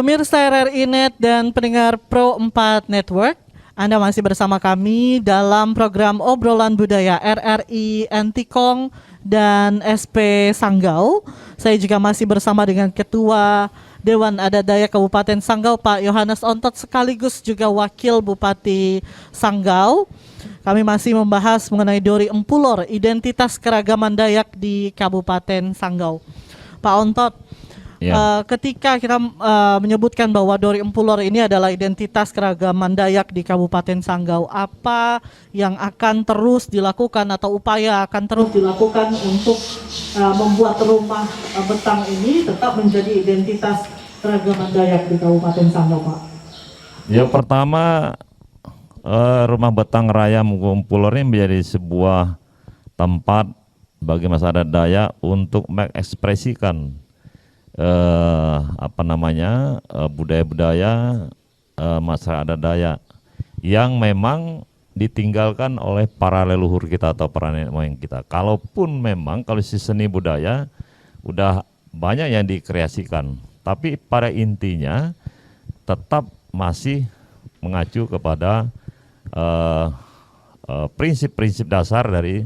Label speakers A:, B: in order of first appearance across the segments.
A: Pemirsa RRI Net dan pendengar Pro 4 Network, Anda masih bersama kami dalam program Obrolan Budaya RRI Antikong dan SP Sanggau. Saya juga masih bersama dengan Ketua Dewan Adat Dayak Kabupaten Sanggau, Pak Yohanes Ontot, sekaligus juga Wakil Bupati Sanggau. Kami masih membahas mengenai Dori Empulor, identitas keragaman Dayak di Kabupaten Sanggau. Pak Ontot, ketika kita menyebutkan bahwa Dori Empulor ini adalah identitas keragaman Dayak di Kabupaten Sanggau, apa yang akan terus dilakukan atau upaya akan terus dilakukan untuk membuat rumah betang ini tetap menjadi identitas keragaman Dayak di Kabupaten Sanggau, Pak?
B: Ya, pertama, rumah betang Raya Mugo Empulor ini menjadi sebuah tempat bagi masyarakat Dayak untuk mengekspresikan budaya-budaya masyarakat Dayak yang memang ditinggalkan oleh para leluhur kita atau para nenek moyang kita. Kalaupun memang kalau seni budaya udah banyak yang dikreasikan, tapi pada intinya tetap masih mengacu kepada prinsip-prinsip dasar dari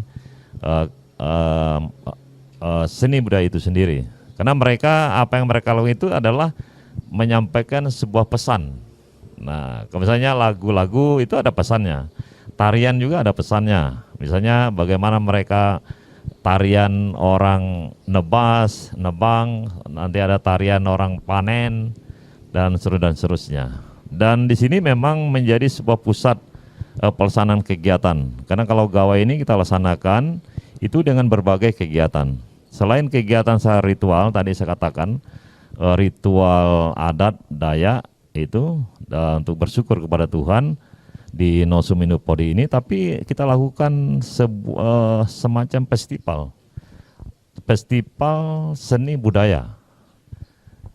B: seni budaya itu sendiri. Karena mereka, apa yang mereka lakukan itu adalah menyampaikan sebuah pesan. Nah, misalnya lagu-lagu itu ada pesannya, tarian juga ada pesannya. Misalnya bagaimana mereka tarian orang nebas, nebang, nanti ada tarian orang panen, dan seterusnya. Dan di sini memang menjadi sebuah pusat pelaksanaan kegiatan. Karena kalau gawai ini kita laksanakan itu dengan berbagai kegiatan. Selain kegiatan secara ritual, tadi saya katakan ritual adat Dayak itu untuk bersyukur kepada Tuhan di Nosuminu Podi ini, tapi kita lakukan semacam festival seni budaya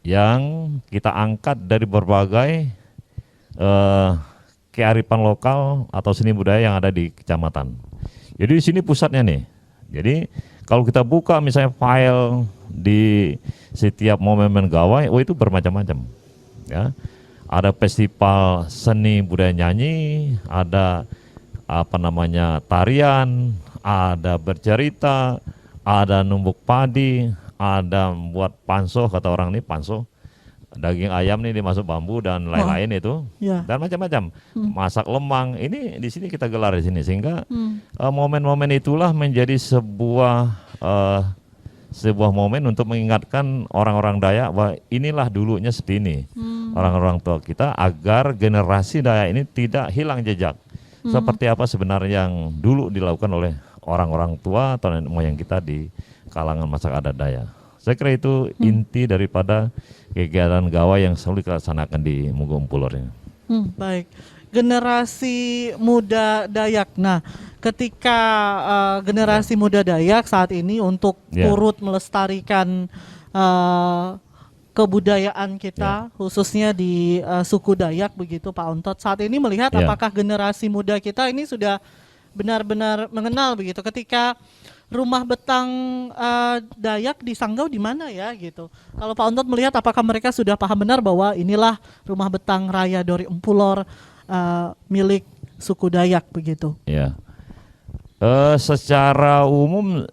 B: yang kita angkat dari berbagai kearifan lokal atau seni budaya yang ada di kecamatan. Jadi di sini pusatnya nih. Jadi kalau kita buka misalnya file di setiap momen gawai, itu bermacam-macam. Ya, ada festival seni budaya nyanyi, ada tarian, ada bercerita, ada numbuk padi, ada buat panso, kata orang ini panso, daging ayam nih dimasuk bambu dan lain-lain itu, dan macam-macam. Masak lemang, ini di sini kita gelar di sini, sehingga momen-momen itulah menjadi sebuah momen untuk mengingatkan orang-orang Dayak bahwa inilah dulunya seperti ini, orang-orang tua kita, agar generasi Dayak ini tidak hilang jejak seperti apa sebenarnya yang dulu dilakukan oleh orang-orang tua atau nenek moyang kita di kalangan masyarakat adat Dayak. Saya kira itu inti daripada kegiatan gawai yang selalu dilaksanakan di Mugo Empulor ini.
A: Baik, generasi muda Dayak. Nah, ketika generasi muda Dayak saat ini untuk turut melestarikan kebudayaan kita, khususnya di suku Dayak begitu, Pak Ontot, saat ini melihat apakah generasi muda kita ini sudah benar-benar mengenal begitu ketika rumah betang Dayak di Sanggau di mana ya gitu. Kalau Pak Ontot melihat apakah mereka sudah paham benar bahwa inilah rumah betang Raya Dori Empulor milik suku Dayak begitu.
B: Ya. Secara umum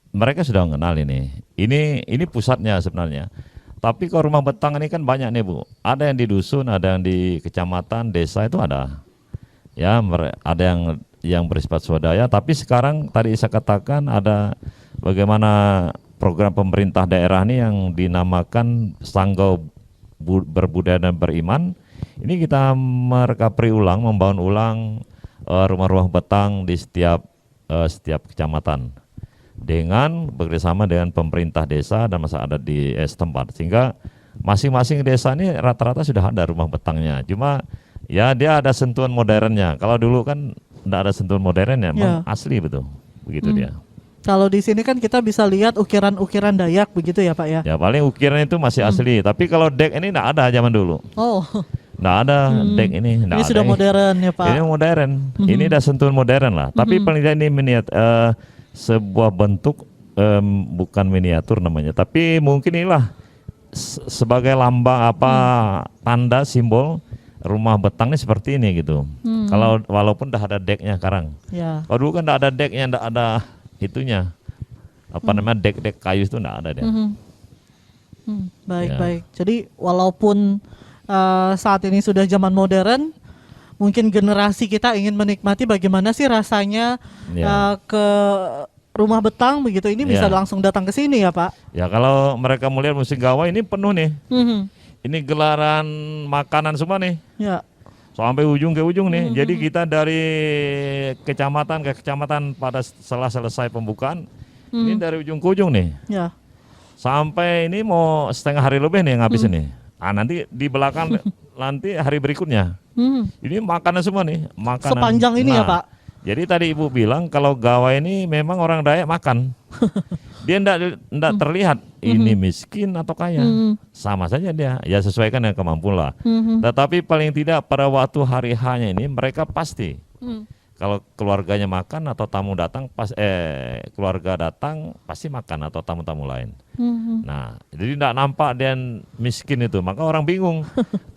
B: mereka sudah mengenal ini. Ini pusatnya sebenarnya. Tapi kalau rumah betang ini kan banyak nih, Bu. Ada yang di dusun, ada yang di kecamatan, desa itu ada. Ya, ada yang bersifat swadaya, tapi sekarang tadi saya katakan ada bagaimana program pemerintah daerah ini yang dinamakan Sanggau Berbudaya dan Beriman. Ini kita merekapri ulang, membangun ulang rumah-rumah betang di setiap kecamatan dengan bekerjasama dengan pemerintah desa dan masyarakat adat di setempat, sehingga masing-masing desa ini rata-rata sudah ada rumah betangnya. Cuma ya dia ada sentuhan modernnya. Kalau dulu kan tidak ada sentuhan modernnya, memang asli begitu dia.
A: Kalau di sini kan kita bisa lihat ukiran-ukiran Dayak begitu ya Pak ya?
B: Ya paling ukiran itu masih asli, tapi kalau dek ini tidak ada zaman dulu.
A: Oh.
B: Tidak ada dek ini.
A: Ini sudah modern ya Pak?
B: Ini modern, ini udah sentuhan modern lah. Tapi paling tidak ini sebuah bentuk bukan miniatur namanya, tapi mungkin inilah sebagai lambang apa tanda simbol rumah betang ini seperti ini gitu. Kalau walaupun udah ada decknya sekarang.
A: Ya.
B: Kalau dulu kan enggak ada decknya, enggak ada itunya. Apa namanya dek kayu itu enggak ada dia.
A: Baik,
B: Ya.
A: baik. Jadi walaupun saat ini sudah zaman modern, mungkin generasi kita ingin menikmati bagaimana sih rasanya
B: Ya.
A: ke rumah betang begitu, ini bisa
B: Ya.
A: langsung datang ke sini ya Pak.
B: Ya kalau mereka melihat musik gawai ini penuh nih.
A: Mhm.
B: Ini gelaran makanan semua nih.
A: Ya.
B: Sampai ujung ke ujung nih. Jadi kita dari kecamatan ke kecamatan pada setelah selesai pembukaan, ini dari ujung ke ujung nih.
A: Ya.
B: Sampai ini mau setengah hari lebih nih ngabis ini. Ah nanti di belakang nanti hari berikutnya. Ini makanan semua nih, makanan.
A: Sepanjang ini ya, Pak?
B: Jadi tadi Ibu bilang kalau gawai ini memang orang Dayak makan. Dia enggak terlihat ini miskin atau kaya. Sama saja dia. Ya sesuaikan dengan kemampuan lah. Tetapi paling tidak pada waktu hari H-nya ini mereka pasti kalau keluarganya makan atau tamu datang keluarga datang pasti makan atau tamu-tamu lain. Nah, jadi tidak nampak dia miskin itu. Maka orang bingung,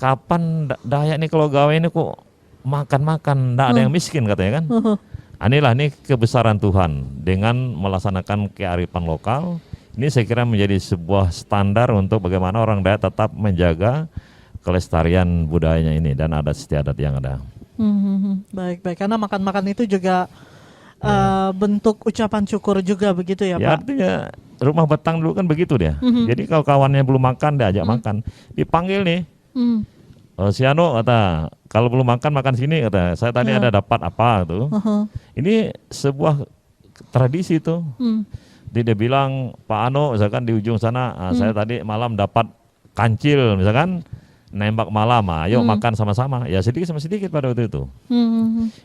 B: kapan Dayak nih kalau gawe ini kok makan-makan, tidak ada yang miskin katanya kan. Inilah nih kebesaran Tuhan dengan melaksanakan kearifan lokal. Ini saya kira menjadi sebuah standar untuk bagaimana orang Dayak tetap menjaga kelestarian budayanya ini dan adat istiadat yang ada.
A: Baik, baik. Karena makan-makan itu juga bentuk ucapan syukur juga begitu ya,
B: Ya
A: Pak.
B: artinya rumah betang dulu kan begitu dia. Jadi kalau kawannya belum makan dia ajak makan. Dipanggil nih. Si Ano kata, kalau belum makan sini kata. Saya tadi ada dapat apa tuh. Ini sebuah tradisi tuh. Dia bilang, Pak Ano misalkan di ujung sana, saya tadi malam dapat kancil misalkan. Nembak malam, ayo makan sama-sama. Ya sedikit sama sedikit pada waktu itu.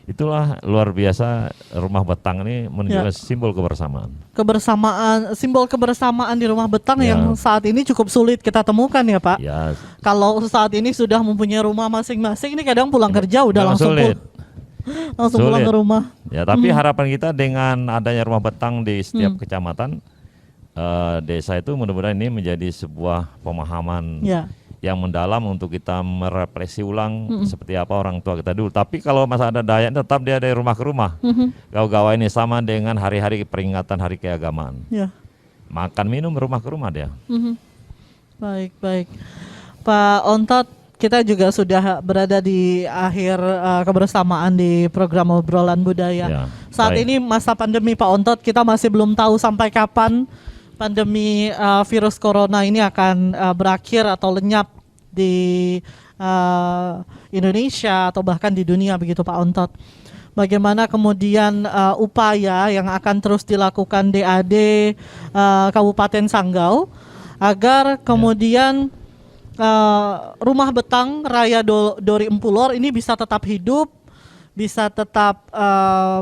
B: Itulah luar biasa rumah betang ini menunjukkan simbol kebersamaan.
A: Simbol kebersamaan di rumah betang
B: Ya.
A: yang saat ini cukup sulit kita temukan ya, Pak.
B: Ya,
A: Kalau saat ini sudah mempunyai rumah masing-masing, ini kadang pulang kerja udah
B: memang
A: langsung
B: sulit.
A: langsung pulang
B: Sulit.
A: ke rumah.
B: Ya, tapi harapan kita dengan adanya rumah betang di setiap kecamatan desa itu mudah-mudahan ini menjadi sebuah pemahaman
A: Ya.
B: yang mendalam untuk kita merefleksi ulang seperti apa orang tua kita dulu. Tapi kalau masa ada Dayak tetap dia dari rumah ke rumah. Kalau gawai ini sama dengan hari-hari peringatan hari keagamaan.
A: Ya.
B: Makan minum rumah ke rumah dia.
A: Baik, baik. Pak Ontot, kita juga sudah berada di akhir kebersamaan di program obrolan budaya.
B: Ya,
A: Saat
B: baik.
A: ini masa pandemi Pak Ontot, kita masih belum tahu sampai kapan pandemi virus corona ini akan berakhir atau lenyap di Indonesia atau bahkan di dunia begitu Pak Ontot. Bagaimana kemudian upaya yang akan terus dilakukan DAD Kabupaten Sanggau agar kemudian rumah betang Raya Dori Empulor ini bisa tetap hidup, bisa tetap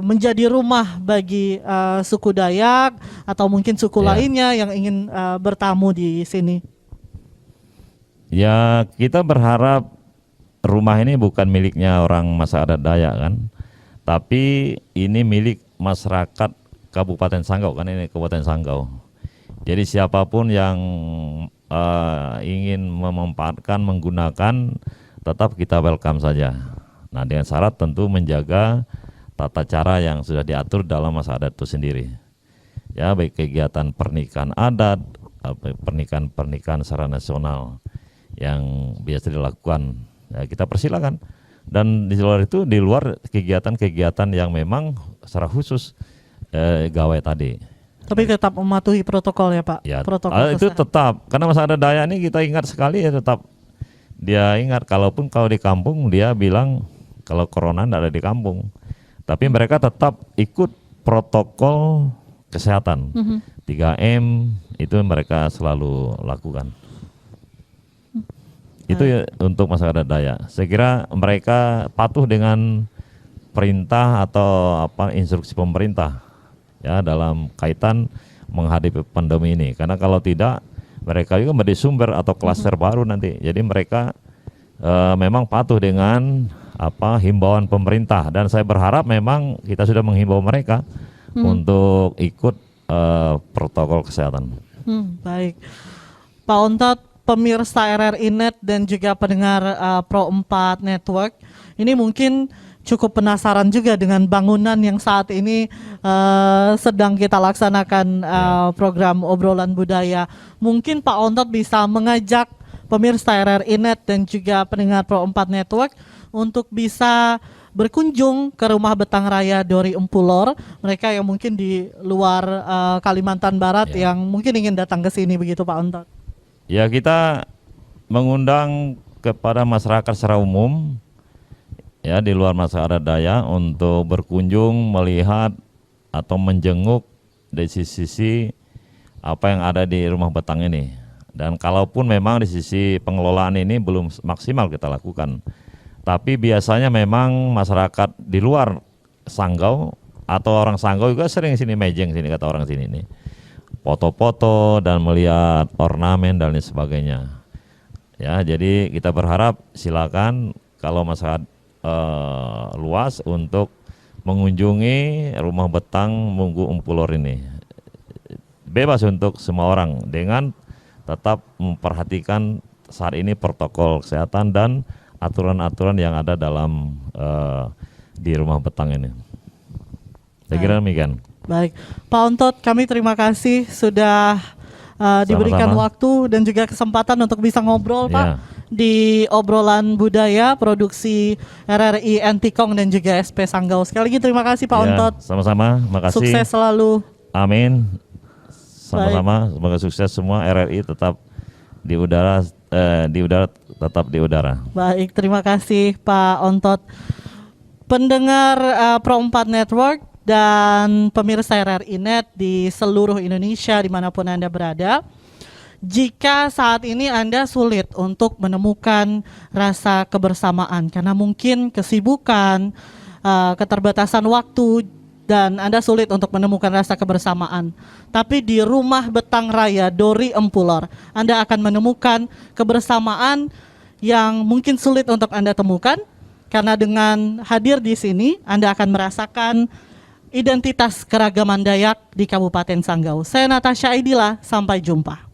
A: menjadi rumah bagi suku Dayak atau mungkin suku lainnya yang ingin bertamu di sini.
B: Ya, kita berharap rumah ini bukan miliknya orang masyarakat Dayak kan, tapi ini milik masyarakat Kabupaten Sanggau kan, ini Kabupaten Sanggau. Jadi siapapun yang ingin memanfaatkan, menggunakan, tetap kita welcome saja. Nah, dengan syarat tentu menjaga tata cara yang sudah diatur dalam masa adat itu sendiri. Ya, baik kegiatan pernikahan adat, pernikahan secara nasional yang biasa dilakukan, ya, kita persilakan. Dan di luar itu, di luar kegiatan-kegiatan yang memang secara khusus gawai tadi.
A: Tapi tetap mematuhi protokol ya Pak.
B: Ya,
A: Protokol
B: itu
A: kesehatan.
B: tetap, karena masa adat Dayak ini kita ingat sekali ya, tetap dia ingat. Kalaupun kalau di kampung dia bilang kalau corona tidak ada di kampung, tapi mereka tetap ikut protokol kesehatan. 3M itu mereka selalu lakukan. Itu ya untuk masyarakat Dayak. Saya kira mereka patuh dengan perintah atau instruksi pemerintah ya dalam kaitan menghadapi pandemi ini. Karena kalau tidak, mereka juga menjadi sumber atau klaster baru nanti. Jadi mereka memang patuh dengan himbauan pemerintah, dan saya berharap memang kita sudah menghimbau mereka untuk ikut protokol kesehatan.
A: Baik, Pak Ontot, pemirsa RRI Net dan juga pendengar Pro 4 Network, ini mungkin cukup penasaran juga dengan bangunan yang saat ini sedang kita laksanakan program obrolan budaya. Mungkin Pak Ontot bisa mengajak pemirsa RRI Net dan juga pendengar Pro 4 Network untuk bisa berkunjung ke Rumah Betang Raya Dori Empulor. Mereka yang mungkin di luar Kalimantan Barat yang mungkin ingin datang ke sini, begitu Pak Ontot.
B: Ya, kita mengundang kepada masyarakat secara umum ya di luar masyarakat adat Dayak untuk berkunjung, melihat atau menjenguk dari sisi apa yang ada di Rumah Betang ini. Dan kalaupun memang di sisi pengelolaan ini belum maksimal kita lakukan, tapi biasanya memang masyarakat di luar Sanggau atau orang Sanggau juga sering sini mejeng sini, kata orang sini nih, foto-foto dan melihat ornamen dan lain sebagainya. Ya, jadi kita berharap silakan kalau masyarakat luas untuk mengunjungi Rumah Betang Munggu Empulor ini. Bebas untuk semua orang dengan tetap memperhatikan saat ini protokol kesehatan dan aturan-aturan yang ada dalam di Rumah Betang ini. Saya kira demikian.
A: Baik, Pak Ontot, kami terima kasih sudah diberikan waktu dan juga kesempatan untuk bisa ngobrol Pak di obrolan budaya produksi RRI Entikong dan juga SP Sanggau. Sekali lagi terima kasih Pak Ontot.
B: Sama-sama, makasih.
A: Sukses selalu.
B: Amin. Sama-sama, semoga sukses semua. RRI tetap di udara, tetap di udara.
A: Baik, terima kasih Pak Ontot. Pendengar Pro 4 Network dan pemirsa RRI Net di seluruh Indonesia dimanapun Anda berada, jika saat ini Anda sulit untuk menemukan rasa kebersamaan karena mungkin kesibukan, keterbatasan waktu, dan Anda sulit untuk menemukan rasa kebersamaan, tapi di Rumah Betang Raya Dori Empulor Anda akan menemukan kebersamaan yang mungkin sulit untuk Anda temukan, karena dengan hadir di sini Anda akan merasakan identitas keragaman Dayak di Kabupaten Sanggau. Saya Natasha Aidila, sampai jumpa.